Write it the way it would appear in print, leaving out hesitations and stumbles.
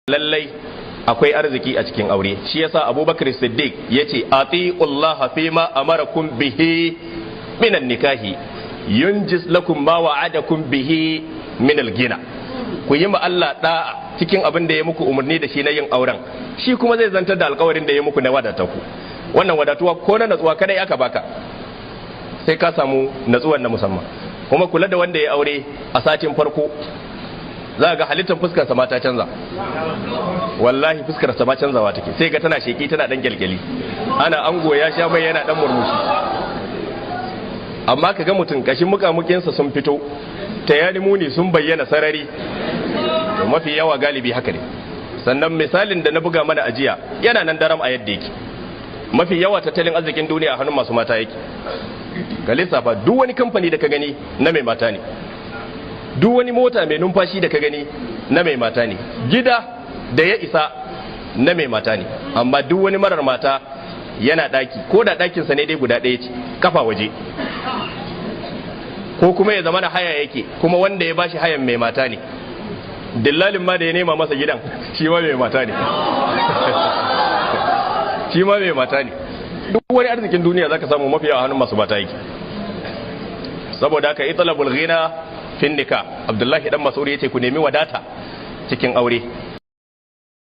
lallai akwai arziki a cikin aure. Shi yasa Abubakar Siddiq yace atiullaha fima amarakum bihi minan nikahi yunjis lakum ma wa'adakum bihi min al-gina. Ku yi ma Allah da'a cikin abin da ya muku umarni da shi na yin auren, shi kuma zai zantar da alƙawarin da ya muku na wadata ku. Wannan wadatuwa ko na natsuwa kadai aka baka, sai ka samu natsuwan na musamman. Kuma kula da wanda ya aure a satin farko, za ga halittar fuskarsa ma ta canza. Wallahi fuskarsa ma canzawa take, sai ga tana sheki tana dan gyalgyali, ana ango ya sha mai yana dan murmushi. Amma ka ga mutum kashin mukamukinsa sun fito, tayani muni sun bayyana sarari, to mafi yawa galibi haka ne. Sannan misalin da na buga mana ajiya yana nan daram a yadda yake. Mafi yawa tattalin arzikin duniya a hannun masu mata yake. Ka lissafa duk wani kamfani da ka gani na mai mata ne, duk wani mota mai numfashi da ka gani na mai mata ne, gida da ya isa na mai mata ne. Amma duk wani marar mata yana daki, ko da dakinsa ne dai guda ɗaya ce, kafa waje, ko kuma ya zama na haya yake, kuma wanda ya bashi hayan mai mata ne. Dillalin ma da ya nema masa gidan shi ma mai mata ne. Shi ma mai mata ne. Duk wani arzikin duniya zaka samu mafi yawa hannun masu mata yake. Saboda haka italabul ghina fin nikah, Abdullahi dan Mas'ud yace ku nemi wadata cikin aure.